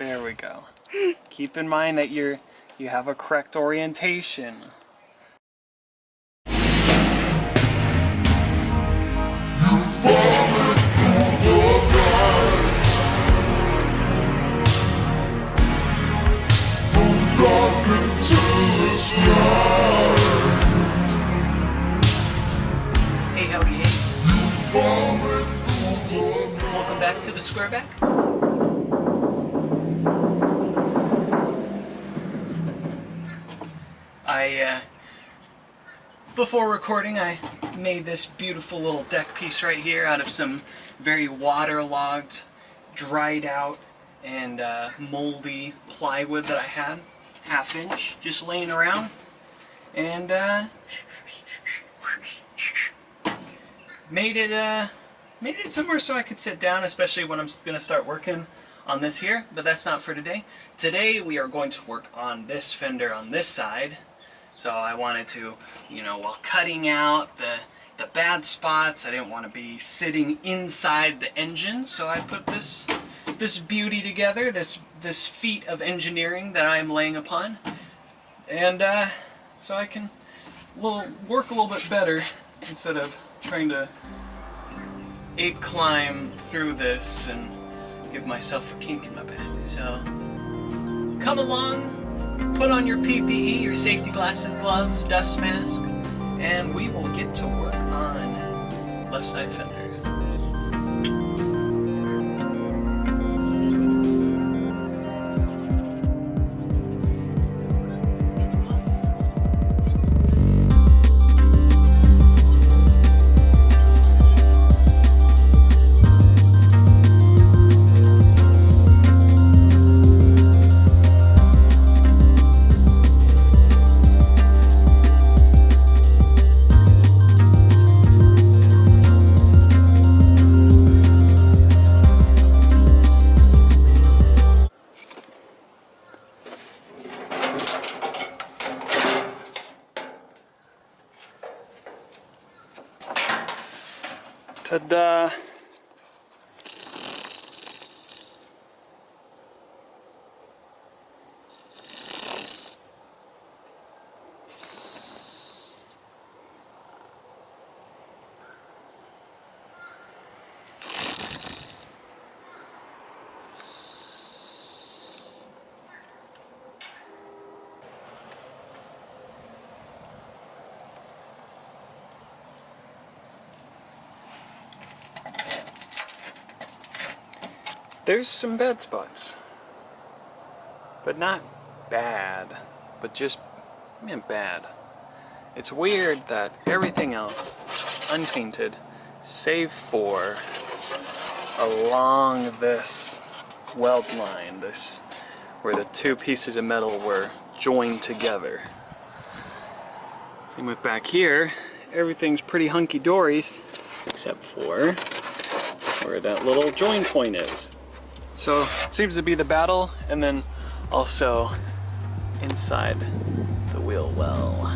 There we go. Keep in mind that you have a correct orientation. Hey, howdy, hey. Welcome back to the Squareback. Before recording, I made this beautiful little deck piece right here out of some very waterlogged, dried out, and moldy plywood that I had, 1/2 inch, just laying around. And made it somewhere so I could sit down, especially when I'm going to start working on this here. But that's not for today. Today we are going to work on this fender on this side. So I wanted to, while cutting out the bad spots, I didn't want to be sitting inside the engine. So I put this beauty together, this feat of engineering that I am laying upon, and so I can work a little bit better instead of trying to ape climb through this and give myself a kink in my back. So come along. Put on your PPE, your safety glasses, gloves, dust mask, and we will get to work on left side fender. Ta-da! There's some bad spots, but not bad, but just bad. It's weird that everything else, untainted, save for along this weld line, where the two pieces of metal were joined together. Same with back here, everything's pretty hunky-dories, except for where that little join point is. So it seems to be the battle, and then also inside the wheel well.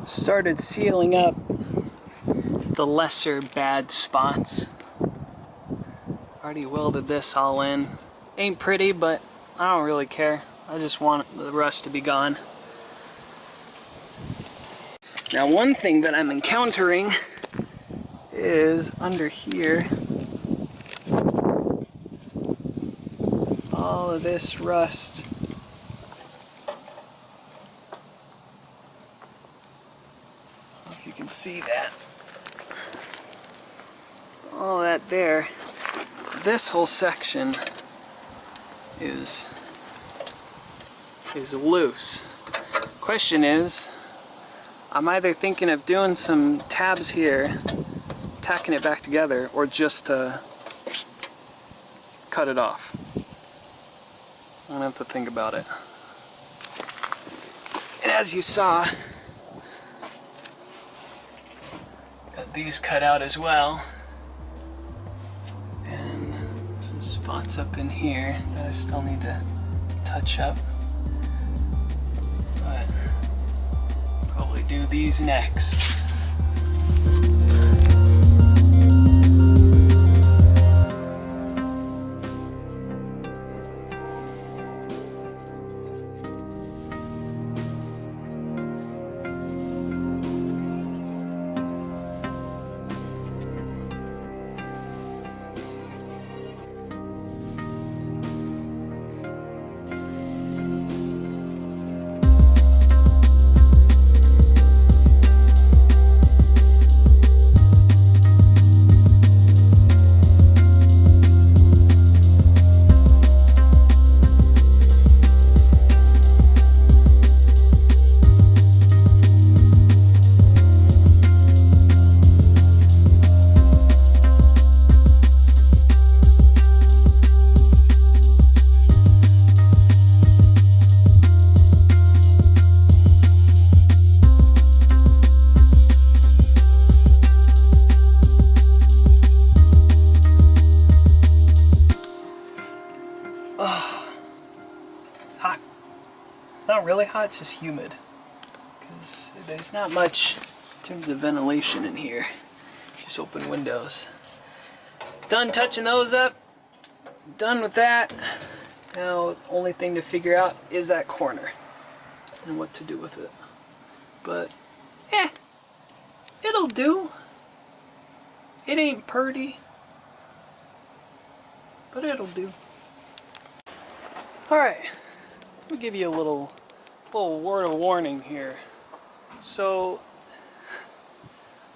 started sealing up the lesser bad spots. Already welded this all in. Ain't pretty, but I don't really care. I just want the rust to be gone. Now one thing that I'm encountering is under here, all of this rust. I don't know if you can see that. All that there. This whole section is loose. Question is, I'm either thinking of doing some tabs here, tacking it back together, or just to cut it off. I'm gonna have to think about it. And as you saw, got these cut out as well. And some spots up in here that I still need to touch up. But probably do these next. It's hot. It's not really hot, it's just humid. Because there's not much in terms of ventilation in here. Just open windows. Done touching those up. Done with that. Now the only thing to figure out is that corner and what to do with it. But it'll do. It ain't purty, but it'll do. Alright, let me give you a little word of warning here. So,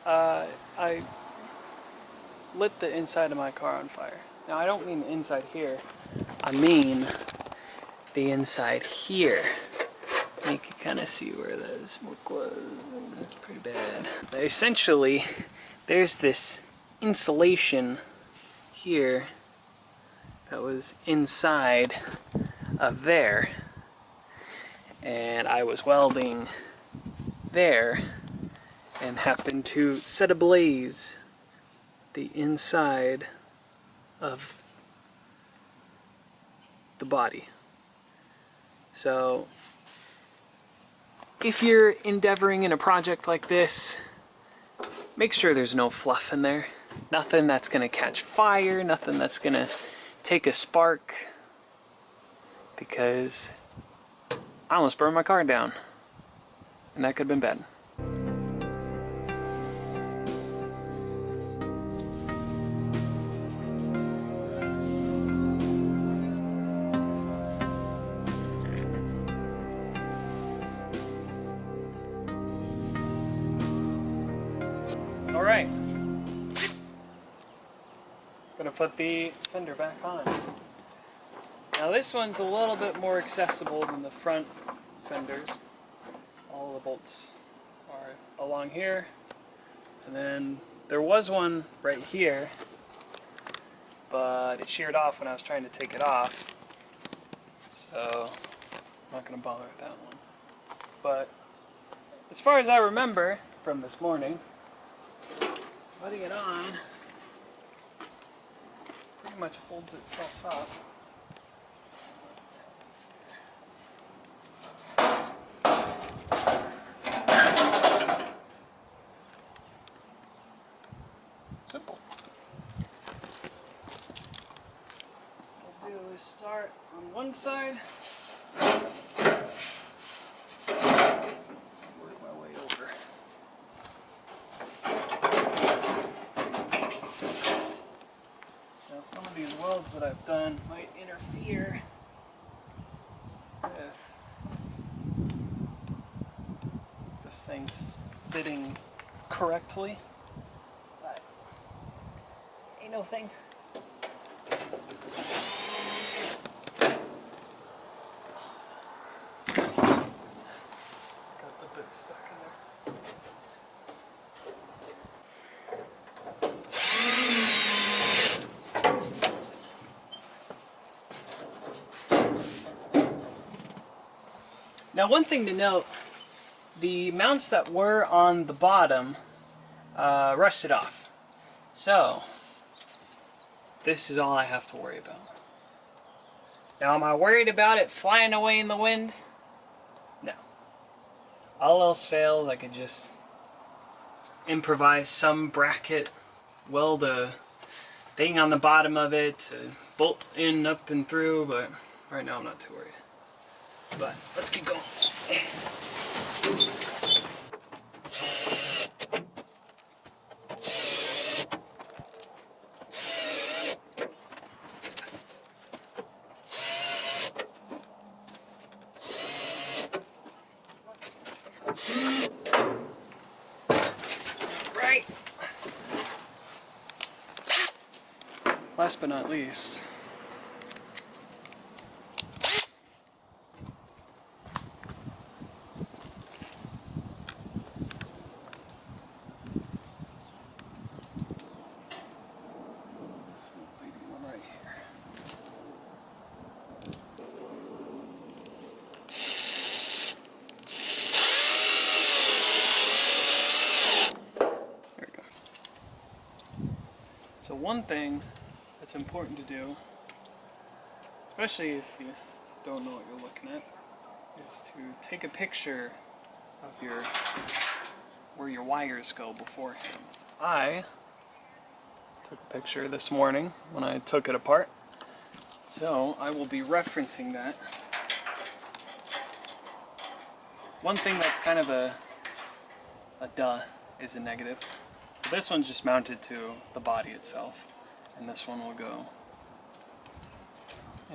I lit the inside of my car on fire. Now I don't mean the inside here, I mean the inside here. You can kind of see where the smoke was. That's pretty bad. But essentially, there's this insulation here that was inside of there, and I was welding there and happened to set ablaze the inside of the body. So if you're endeavoring in a project like this, make sure there's no fluff in there. Nothing that's gonna catch fire, nothing that's gonna take a spark, because I almost burned my car down, and that could have been bad. All right, gonna put the fender back on. Now this one's a little bit more accessible than the front fenders. All the bolts are along here, and then there was one right here, but it sheared off when I was trying to take it off, so I'm not going to bother with that one. But as far as I remember from this morning, putting it on pretty much folds itself up. side. Work my way over. Now some of these welds that I've done might interfere with this thing's fitting correctly. But ain't no thing. Got the bit stuck in there. Now one thing to note, the mounts that were on the bottom rusted off. So this is all I have to worry about. Now am I worried about it flying away in the wind? No. All else fails, I could just improvise some bracket, weld a thing on the bottom of it to bolt in, up and through, but right now I'm not too worried. But let's keep going. Right. Last but not least, so one thing that's important to do, especially if you don't know what you're looking at, is to take a picture of where your wires go beforehand. I took a picture this morning when I took it apart, so I will be referencing that. One thing that's kind of a duh is a negative. So this one's just mounted to the body itself, and this one will go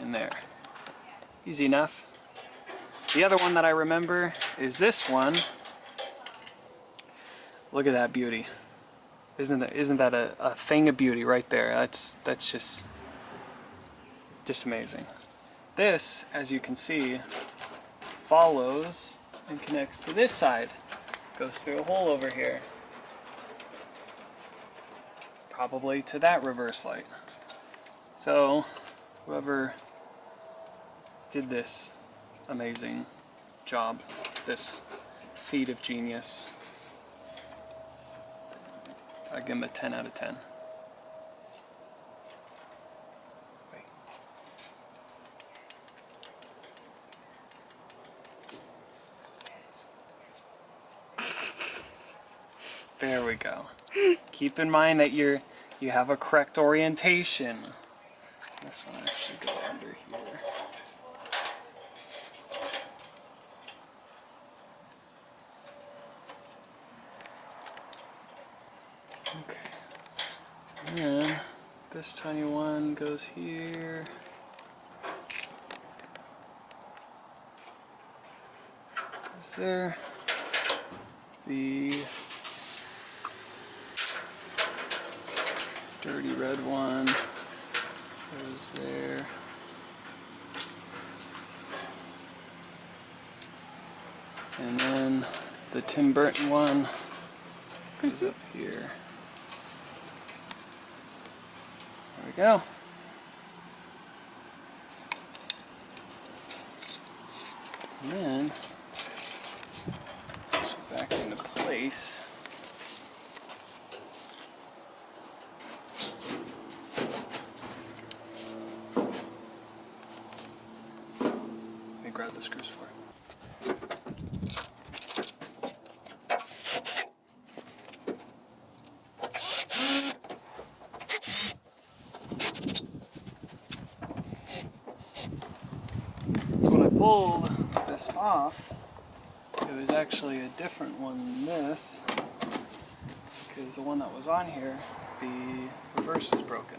in there. Easy enough. The other one that I remember is this one. Look at that beauty. Isn't that a thing of beauty right there? That's just amazing. This, as you can see, follows and connects to this side. Goes through a hole over here. Probably to that reverse light. So, whoever did this amazing job, this feat of genius, I give him a 10 out of 10. Wait. There we go. Keep in mind that you have a correct orientation. This one actually goes under here. Okay. And this tiny one goes here. Goes there. The dirty red one goes there. And then the Tim Burton one goes up here. There we go. And then back into place. Let me grab the screws for it. off, it was actually a different one than this, because the one that was on here, the reverse was broken.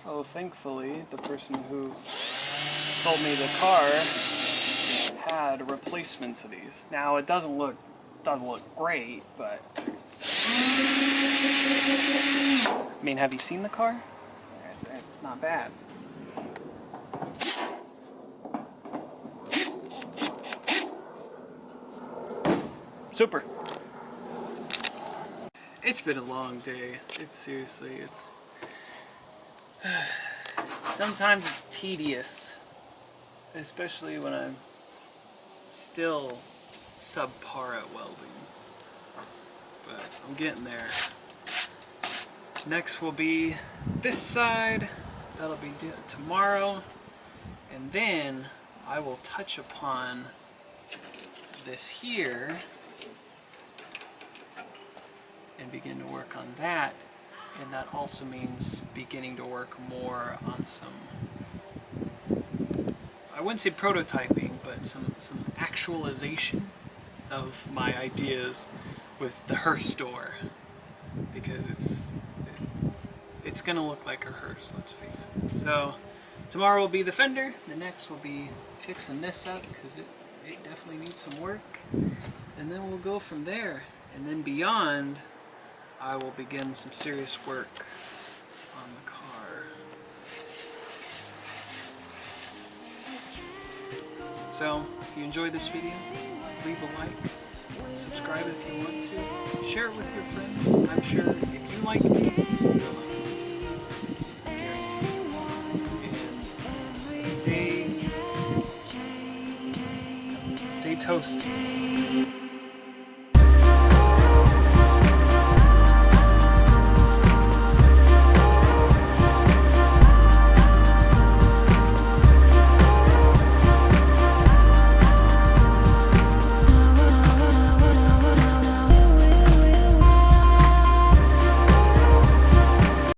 Oh, thankfully, the person who sold me the car had replacements of these. Now it doesn't look great, but I mean, have you seen the car? It's not bad. Super. It's been a long day. It's sometimes it's tedious, especially when I'm still subpar at welding, but I'm getting there. Next will be this side. That'll be tomorrow, and then I will touch upon this here and begin to work on that, and that also means beginning to work more on some, I wouldn't say prototyping, but some actualization of my ideas with the hearse door, because it's gonna look like a hearse, let's face it. So tomorrow will be the fender, the next will be fixing this up because it definitely needs some work, and then we'll go from there, and then beyond I will begin some serious work on the car. So, if you enjoyed this video, leave a like, subscribe if you want to, share it with your friends. I'm sure if you like me, you'll like me too. Guaranteed. And stay toasty.